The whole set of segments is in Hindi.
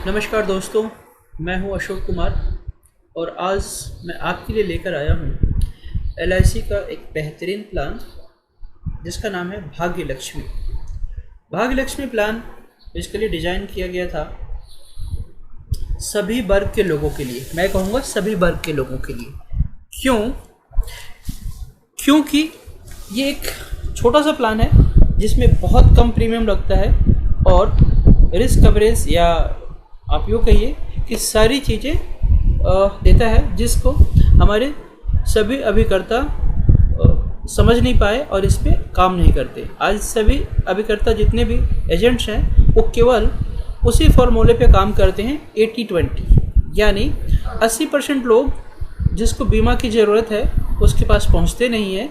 नमस्कार दोस्तों, मैं हूं अशोक कुमार और आज मैं आपके लिए लेकर आया हूं एलआईसी का एक बेहतरीन प्लान जिसका नाम है भाग्य लक्ष्मी। भाग्य लक्ष्मी प्लान बेसिकली डिज़ाइन किया गया था सभी वर्ग के लोगों के लिए। मैं कहूँगा सभी वर्ग के लोगों के लिए। क्योंकि ये एक छोटा सा प्लान है जिसमें बहुत कम प्रीमियम लगता है और रिस्क कवरेज या आप यूँ कहिए कि सारी चीज़ें देता है जिसको हमारे सभी अभिकर्ता समझ नहीं पाए और इस पर काम नहीं करते। आज सभी अभिकर्ता जितने भी एजेंट्स हैं वो केवल उसी फॉर्मूले पे काम करते हैं 80-20, यानी 80% लोग जिसको बीमा की ज़रूरत है उसके पास पहुंचते नहीं हैं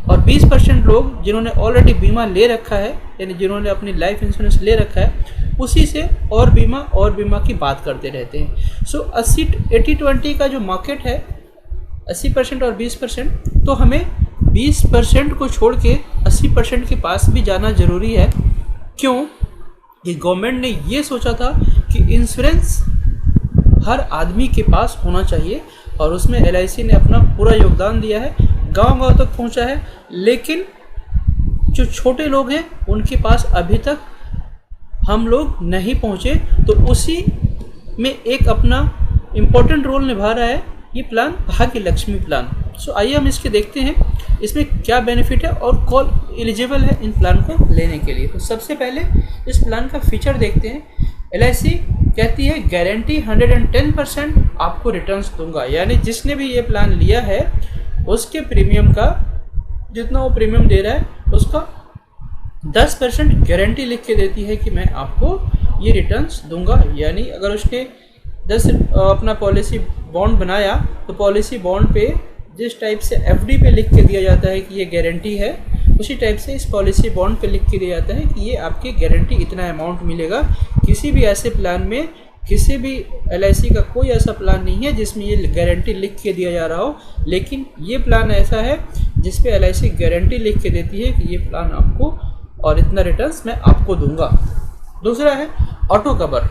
और 20% लोग जिन्होंने ऑलरेडी बीमा ले रखा है यानी जिन्होंने अपनी लाइफ इंश्योरेंस ले रखा है उसी से और बीमा की बात करते रहते हैं। सो 80-20 का जो मार्केट है 80% और 20%, तो हमें 20% को छोड़ के 80% के पास भी जाना ज़रूरी है। क्यों? ये गवर्नमेंट ने ये सोचा था कि इंश्योरेंस हर आदमी के पास होना चाहिए और उसमें एलआईसी ने अपना पूरा योगदान दिया है, गांव-गांव तक पहुंचा है। लेकिन जो छोटे लोग हैं उनके पास अभी तक हम लोग नहीं पहुंचे, तो उसी में एक अपना इम्पोर्टेंट रोल निभा रहा है ये प्लान, भाग्य लक्ष्मी प्लान। सो आइए हम इसके देखते हैं इसमें क्या बेनिफिट है और कौन एलिजिबल है इन प्लान को लेने के लिए। तो सबसे पहले इस प्लान का फीचर देखते हैं। एलआईसी कहती है गारंटी 110% आपको रिटर्न्स दूंगा, यानी जिसने भी ये प्लान लिया है उसके प्रीमियम का जितना वो प्रीमियम दे रहा है उसका 10% गारंटी लिख के देती है कि मैं आपको ये रिटर्न्स दूंगा। यानी अगर उसने 10 अपना पॉलिसी बॉन्ड बनाया तो पॉलिसी बॉन्ड पे जिस टाइप से एफडी पे लिख के दिया जाता है कि ये गारंटी है, उसी टाइप से इस पॉलिसी बॉन्ड पे लिख के दिया जाता है कि ये आपकी गारंटी इतना अमाउंट मिलेगा। किसी भी ऐसे प्लान में किसी भी एलआईसी का कोई ऐसा प्लान नहीं है जिसमें ये गारंटी लिख के दिया जा रहा हो, लेकिन ये प्लान ऐसा है जिस पे एलआईसी गारंटी लिख के देती है कि ये प्लान आपको और इतना रिटर्न्स मैं आपको दूंगा। दूसरा है ऑटो कवर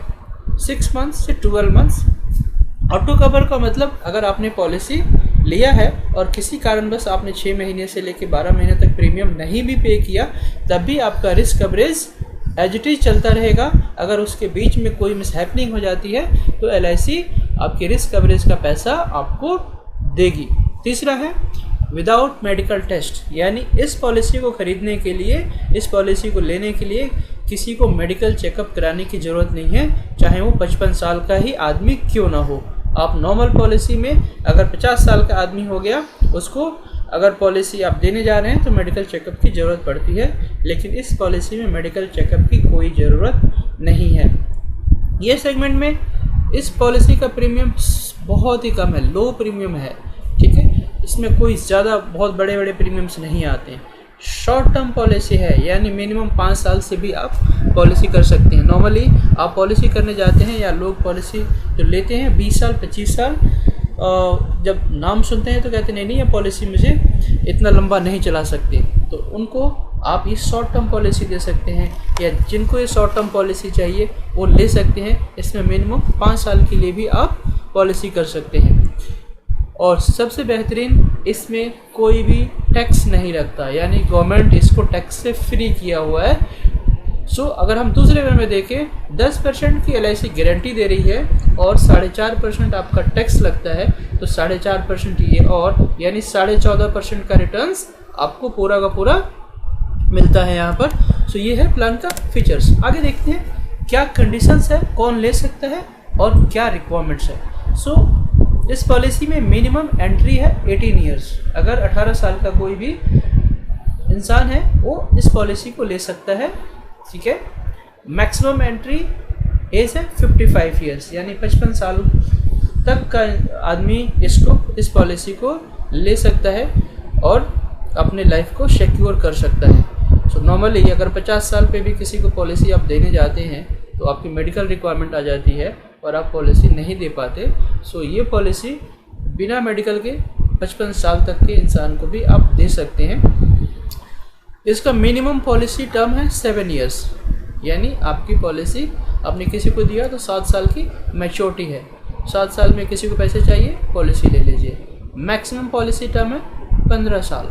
6 मंथ्स से 12 मंथ्स। ऑटो कवर का मतलब अगर आपने पॉलिसी लिया है और किसी कारणवश आपने 6 महीने से लेकर 12 महीने तक प्रीमियम नहीं भी पे किया, तब भी आपका risk coverage as it is चलता रहेगा। अगर उसके बीच में कोई मिसहैपनिंग हो जाती है तो एलआईसी आपके रिस्क कवरेज का पैसा आपको देगी। तीसरा है विदाउट मेडिकल टेस्ट, यानी इस पॉलिसी को खरीदने के लिए, इस पॉलिसी को लेने के लिए किसी को मेडिकल चेकअप कराने की ज़रूरत नहीं है, चाहे वो 55 साल का ही आदमी क्यों ना हो। आप नॉर्मल पॉलिसी में अगर 50 साल का आदमी हो गया, उसको अगर पॉलिसी आप देने जा रहे हैं तो मेडिकल चेकअप की ज़रूरत पड़ती है, लेकिन इस पॉलिसी में मेडिकल चेकअप की कोई ज़रूरत नहीं है। ये सेगमेंट में इस पॉलिसी का प्रीमियम बहुत ही कम है, लो प्रीमियम है, ठीक है। इसमें कोई ज़्यादा बहुत बड़े बड़े प्रीमियम्स नहीं आते हैं। शॉर्ट टर्म पॉलिसी है, यानी मिनिमम 5 साल से भी आप पॉलिसी कर सकते हैं। नॉर्मली आप पॉलिसी करने जाते हैं या लोग पॉलिसी जो लेते हैं 20 साल 25 साल, जब नाम सुनते हैं तो कहते नहीं ये पॉलिसी मुझे इतना लंबा नहीं चला सकते, तो उनको आप ये शॉर्ट टर्म पॉलिसी दे सकते हैं, या जिनको ये शॉर्ट टर्म पॉलिसी चाहिए वो ले सकते हैं। इसमें मिनिमम 5 साल के लिए भी आप पॉलिसी कर सकते हैं। और सबसे बेहतरीन, इसमें कोई भी टैक्स नहीं लगता, यानी गवर्नमेंट इसको टैक्स से फ्री किया हुआ है। सो अगर हम दूसरे वे में देखें, 10% की एलआईसी गारंटी दे रही है और 4.5% आपका टैक्स लगता है, तो 4.5% ये और यानी 14.5% का रिटर्न्स आपको पूरा का पूरा मिलता है यहाँ पर। सो ये है प्लान का फीचर्स। आगे देखते हैं क्या कंडीशंस है, कौन ले सकता है और क्या रिक्वायरमेंट्स है। सो इस पॉलिसी में मिनिमम एंट्री है 18 ईयर्स। अगर 18 साल का कोई भी इंसान है वो इस पॉलिसी को ले सकता है, ठीक है। मैक्सिमम एंट्री एज है 55 ईयर्स, यानी 55 साल तक का आदमी इस पॉलिसी को ले सकता है और अपने लाइफ को सिक्योर कर सकता है। सो नॉर्मली अगर 50 साल पे भी किसी को पॉलिसी आप देने जाते हैं तो आपकी मेडिकल रिक्वायरमेंट आ जाती है और आप पॉलिसी नहीं दे पाते। सो ये पॉलिसी बिना मेडिकल के 55 साल तक के इंसान को भी आप दे सकते हैं। इसका मिनिमम पॉलिसी टर्म है 7 ईयर्स, यानी आपकी पॉलिसी आपने किसी को दिया तो 7 साल की मैच्योरिटी है, 7 साल में किसी को पैसे चाहिए, पॉलिसी ले लीजिए। मैक्सिमम पॉलिसी टर्म है 15 साल,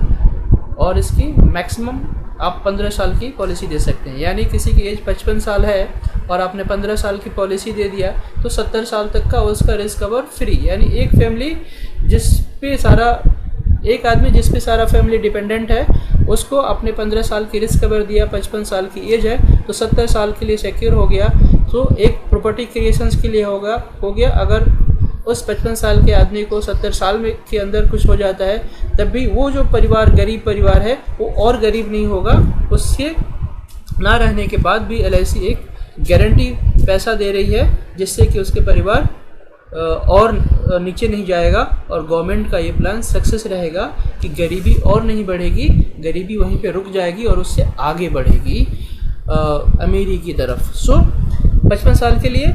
और इसकी मैक्सिमम आप 15 साल की पॉलिसी दे सकते हैं। यानी किसी की एज 55 साल है और आपने 15 साल की पॉलिसी दे दिया तो 70 साल तक का उसका रिस्क कवर फ्री। यानी एक फैमिली एक आदमी जिस पे सारा फैमिली डिपेंडेंट है, उसको आपने 15 साल की रिस्क कवर दिया, 55 साल की एज है तो 70 साल के लिए सिक्योर हो गया। तो एक प्रॉपर्टी क्रिएशंस के लिए हो गया। अगर उस 55 साल के आदमी को 70 साल में के अंदर कुछ हो जाता है, तब भी वो जो परिवार गरीब परिवार है वो और गरीब नहीं होगा। उसके ना रहने के बाद भी LIC एक गारंटी पैसा दे रही है, जिससे कि उसके परिवार और नीचे नहीं जाएगा, और गवर्नमेंट का ये प्लान सक्सेस रहेगा कि गरीबी और नहीं बढ़ेगी, गरीबी वहीं पे रुक जाएगी और उससे आगे बढ़ेगी अमीरी की तरफ। सो 55 साल के लिए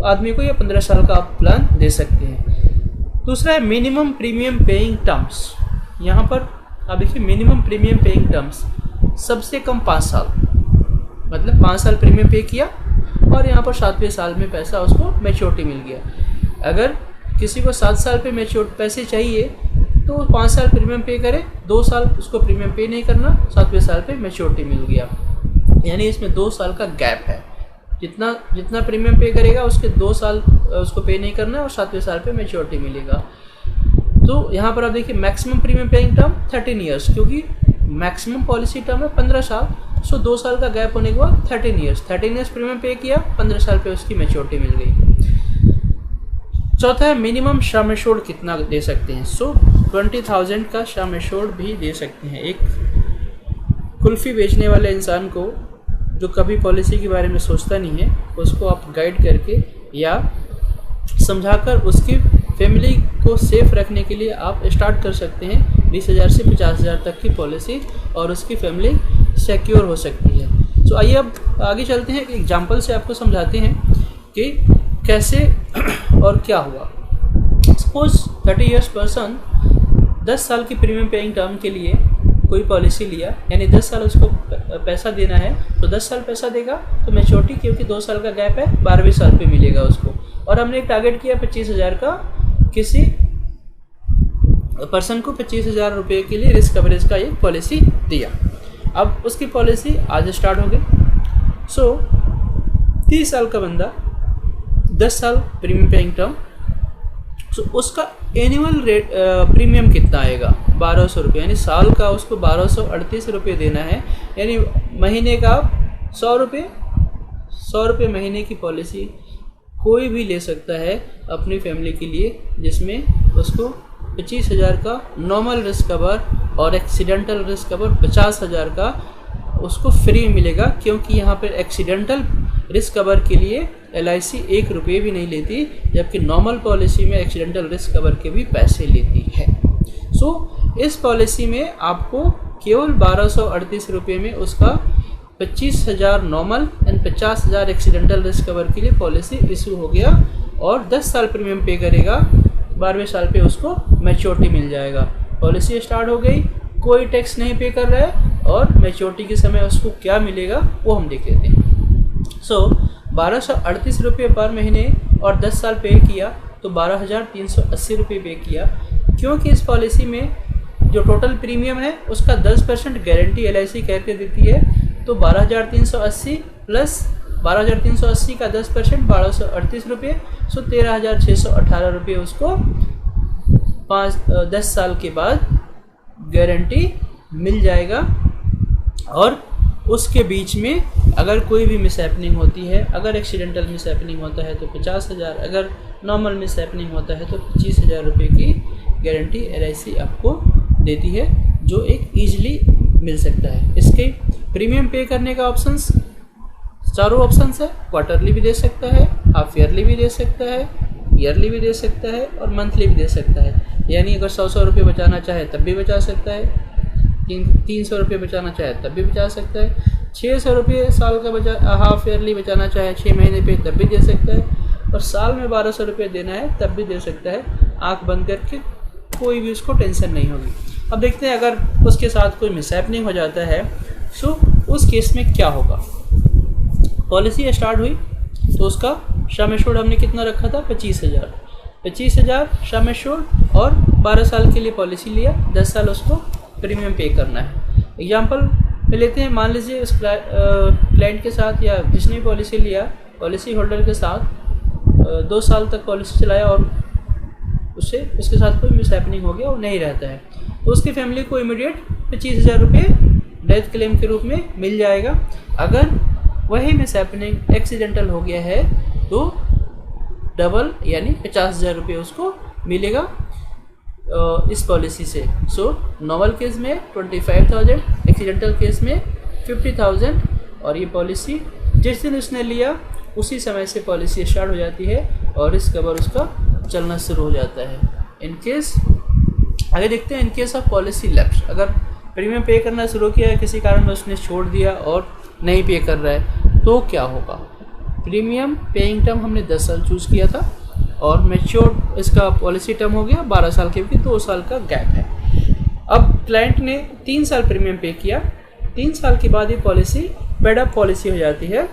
आदमी को या 15 साल का आप प्लान दे सकते हैं। दूसरा है मिनिमम प्रीमियम पेइंग टर्म्स। यहाँ पर आप देखिए मिनिमम प्रीमियम पेइंग टर्म्स, सबसे कम 5 साल, मतलब 5 साल प्रीमियम पे किया और यहाँ पर 7वें साल में पैसा उसको मैच्योरिटी मिल गया। अगर किसी को 7 साल पे मैच्योर पैसे चाहिए तो 5 साल प्रीमियम पे करे, 2 साल उसको प्रीमियम पे नहीं करना, 7वें साल पे मैच्योरिटी मिल गया। यानी इसमें 2 साल का गैप है, जितना प्रीमियम पे करेगा उसके 2 साल उसको पे नहीं करना है और 7वें साल पे मैच्योरिटी मिलेगा। तो यहाँ पर आप देखिए maximum premium paying term 13 years, क्योंकि मैक्सिमम पॉलिसी टर्म है 15 साल। सो 2 साल का गैप होने के बाद 13 ईयर्स प्रीमियम पे किया, 15 साल पे उसकी मैच्योरिटी मिल गई। चौथा है मिनिमम सम एश्योर्ड कितना दे सकते हैं। सो 20,000 का सम एश्योर्ड भी दे सकते हैं। एक कुल्फ़ी बेचने वाले इंसान को जो कभी पॉलिसी के बारे में सोचता नहीं है, उसको आप गाइड करके या समझाकर उसकी फैमिली को सेफ रखने के लिए आप स्टार्ट कर सकते हैं 20,000 से 50,000 तक की पॉलिसी, और उसकी फैमिली सिक्योर हो सकती है। तो आइए अब आगे चलते हैं, एक एग्जांपल से आपको समझाते हैं कि कैसे और क्या हुआ। सपोज 30 इयर्स पर्सन 10 साल की प्रीमियम पेइंग टर्म के लिए कोई पॉलिसी लिया, यानी 10 साल उसको पैसा देना है, तो 10 साल पैसा देगा तो मैच्योरिटी, क्योंकि 2 साल का गैप है, 12वें साल पे मिलेगा उसको। और हमने एक टारगेट किया 25,000 का, किसी पर्सन को 25,000 रुपये के लिए रिस्क कवरेज का एक पॉलिसी दिया। अब उसकी पॉलिसी आज स्टार्ट हो गई। सो 30 साल का बंदा 10 साल प्रीमियम पेइंग टर्म, तो उसका एनुअल रेट प्रीमियम कितना आएगा 1200 रुपये, यानी साल का उसको 1238 रुपये देना है। यानी महीने का 100 रुपये महीने की पॉलिसी कोई भी ले सकता है अपनी फैमिली के लिए, जिसमें उसको 25,000 का नॉर्मल रिस्क कवर और एक्सीडेंटल रिस्क कवर 50,000 का उसको फ्री मिलेगा, क्योंकि यहाँ पर एक्सीडेंटल रिस्क कवर के लिए LIC 1 रुपये भी नहीं लेती, जबकि नॉर्मल पॉलिसी में एक्सीडेंटल रिस्क कवर के भी पैसे लेती है। सो इस पॉलिसी में आपको केवल 1238 रुपये में उसका 25,000 normal and 50,000 accidental risk cover के लिए पॉलिसी इशू हो गया, और 10 साल प्रीमियम पे करेगा, 12वें साल पे उसको मैच्योरिटी मिल जाएगा। पॉलिसी स्टार्ट हो गई, कोई टैक्स नहीं पे कर रहा है, और मैच्योरिटी के समय उसको क्या मिलेगा वो हम देख लेते हैं। सो 1238 रुपये पर महीने और 10 साल पे किया तो 12,380 रुपये पे किया, क्योंकि इस पॉलिसी में जो टोटल प्रीमियम है उसका 10% गारंटी LIC करके देती है। तो 12,380 प्लस 12,380 का 10% 1238 रुपये, सो 13,618 रुपये उसको 10 साल के बाद गारंटी मिल जाएगा। और उसके बीच में अगर कोई भी मिसहैपनिंग होती है, अगर एक्सीडेंटल मिसहैपनिंग होता है तो 50,000, अगर नॉर्मल मिसहैपनिंग होता है तो 25,000 रुपये की गारंटी LIC आपको देती है, जो एक ईजिली मिल सकता है। इसके प्रीमियम पे करने का ऑप्शंस, चारों ऑप्शंस है। क्वार्टरली भी दे सकता है, हाफ ईयरली भी दे सकता है, ईयरली भी दे सकता है और मंथली भी दे सकता है। यानी अगर 100 रुपये बचाना चाहे तब भी बचा सकता है, 300 रुपये बचाना चाहे तब भी बचा सकता है, 600 रुपये साल का हाफ ईयरली बचाना चाहे 6 महीने पे तब भी दे सकता है, और साल में 1200 रुपये देना है तब भी दे सकता है। आंख बंद करके, कोई भी उसको टेंशन नहीं होगी। अब देखते हैं अगर उसके साथ कोई मिसहैपनिंग हो जाता है, सो उस केस में क्या होगा। पॉलिसी स्टार्ट हुई, तो उसका सम एश्योर्ड हमने कितना रखा था, 25,000 सम एश्योर्ड, और 12 साल के लिए पॉलिसी लिया, 10 साल उसको प्रीमियम पे करना है। एग्जाम्पल ले लेते हैं, मान लीजिए उस क्लाइंट के साथ या जिसने भी पॉलिसी लिया, पॉलिसी होल्डर के साथ 2 साल तक पॉलिसी चलाया और उसके साथ कोई मिसहैपनिंग हो गया, वो नहीं रहता है, तो उसकी फैमिली को इमीडिएट 25,000 रुपये डेथ क्लेम के रूप में मिल जाएगा। अगर वही मिसहैपनिंग एक्सीडेंटल हो गया है तो डबल यानी 50,000 रुपये उसको मिलेगा इस पॉलिसी से। सो नॉर्मल केस में 25,000, एक्सीडेंटल केस में 50,000, और ये पॉलिसी जिस दिन उसने लिया उसी समय से पॉलिसी स्टार्ट हो जाती है और इस कवर उसका चलना शुरू हो जाता है। इन केस आगे देखते हैं, in case of policy lapse, अगर प्रीमियम पे करना शुरू किया है, किसी कारण में उसने छोड़ दिया और नहीं पे कर रहा है तो क्या होगा। प्रीमियम पेइंग टर्म हमने 10 साल चूज़ किया था और मैच्योर इसका पॉलिसी टर्म हो गया 12 साल के, भी 2 साल का गैप है। अब क्लाइंट ने 3 साल प्रीमियम पे किया, 3 साल के बाद ये पॉलिसी पेड अप पॉलिसी हो जाती है।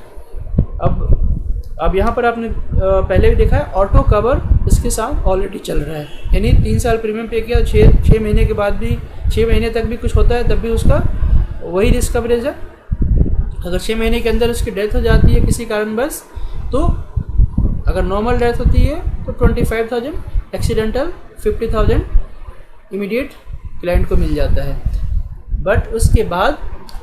अब यहाँ पर आपने पहले भी देखा है ऑटो कवर इसके साथ ऑलरेडी चल रहा है, यानी 3 साल प्रीमियम पे किया, 6 महीने के बाद भी 6 महीने तक भी कुछ होता है तब भी उसका वही रिस्क कवरेज है। अगर 6 महीने के अंदर उसकी डेथ हो जाती है किसी कारणवश, तो अगर नॉर्मल डेथ होती है तो 25,000, एक्सीडेंटल 50,000 इमीडिएट क्लाइंट को मिल जाता है। बट उसके बाद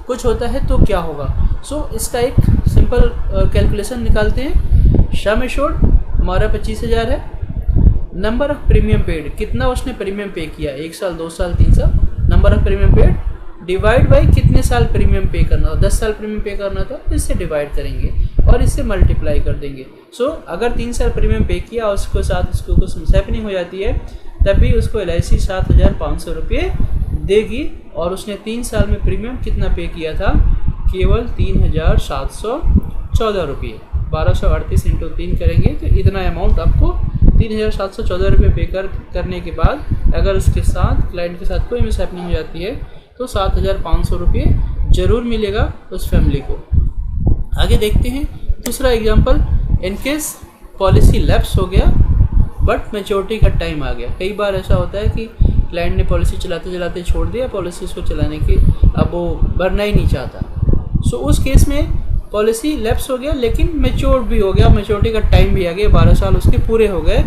कुछ होता है तो क्या होगा। सो इसका एक सिंपल कैलकुलेशन निकालते हैं। सम एश्योर्ड हमारा 25,000 है, नंबर ऑफ प्रीमियम पेड, कितना उसने प्रीमियम पे किया, 1 साल 2 साल 3 साल, number of premium paid divide by कितने साल प्रीमियम पे करना था, 10 साल प्रीमियम पे करना था, इससे डिवाइड करेंगे और इससे मल्टीप्लाई कर देंगे। सो अगर 3 साल प्रीमियम पे किया और उसके साथ उसको कुछ मिसहैपनिंग हो जाती है तभी उसको LIC 7,500 रुपये देगी, और उसने 3 साल में प्रीमियम कितना पे किया था, केवल 3,714 रुपये। 1238 इंटू 3 करेंगे तो इतना अमाउंट आपको 3,714 रुपये पे करने के बाद अगर उसके साथ क्लाइंट के साथ कोई मिसहैपनिंग हो जाती है तो 7,500 रुपये ज़रूर मिलेगा उस फैमिली को। आगे देखते हैं दूसरा एग्जांपल, इनकेस पॉलिसी लैप्स हो गया बट मैच्योरिटी का टाइम आ गया। कई बार ऐसा होता है कि क्लाइंट ने पॉलिसी चलाते चलाते छोड़ दिया, पॉलिसी उसको चलाने की अब वो भरना ही नहीं चाहता। सो उस केस में पॉलिसी लैप्स हो गया लेकिन मैच्योर भी हो गया, मैच्योरिटी का टाइम भी आ गया, 12 साल उसके पूरे हो गए।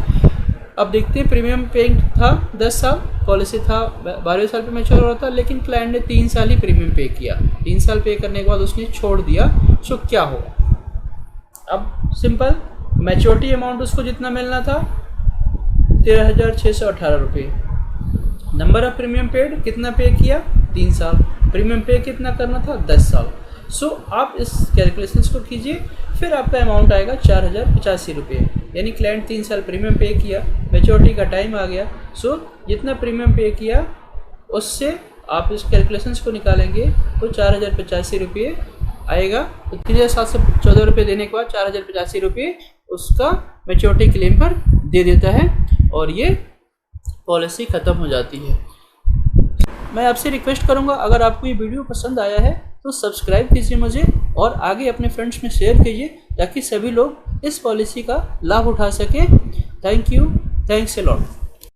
अब देखते हैं, प्रीमियम पेइंग था 10 साल, पॉलिसी था 12वें साल पे मैच्योर हो रहा था, लेकिन क्लाइंट ने 3 साल ही प्रीमियम पे किया। 3 साल पे करने के बाद उसने छोड़ दिया। सो क्या होगा। अब सिंपल, मैच्योरिटी अमाउंट उसको जितना मिलना था 13,618 रुपये। नंबर ऑफ प्रीमियम पेड कितना पे किया, 3 साल। प्रीमियम पे कितना करना था, 10 साल। सो आप इस कैलकुलेशंस को कीजिए, फिर आपका अमाउंट आएगा 4,085 रुपये। यानी क्लाइंट 3 साल प्रीमियम पे किया, मैच्योरिटी का टाइम आ गया। सो जितना प्रीमियम पे किया उससे आप इस कैलकुलेशंस को निकालेंगे तो 4,085 रुपये आएगा। तो 3,714 रुपये देने के बाद 4,085 रुपये उसका मैच्योरिटी क्लेम पर दे देता है और ये पॉलिसी ख़त्म हो जाती है। मैं आपसे रिक्वेस्ट करूंगा, अगर आपको ये वीडियो पसंद आया है तो सब्सक्राइब कीजिए मुझे और आगे अपने फ्रेंड्स में शेयर कीजिए ताकि सभी लोग इस पॉलिसी का लाभ उठा सकें। Thank you, thanks a lot.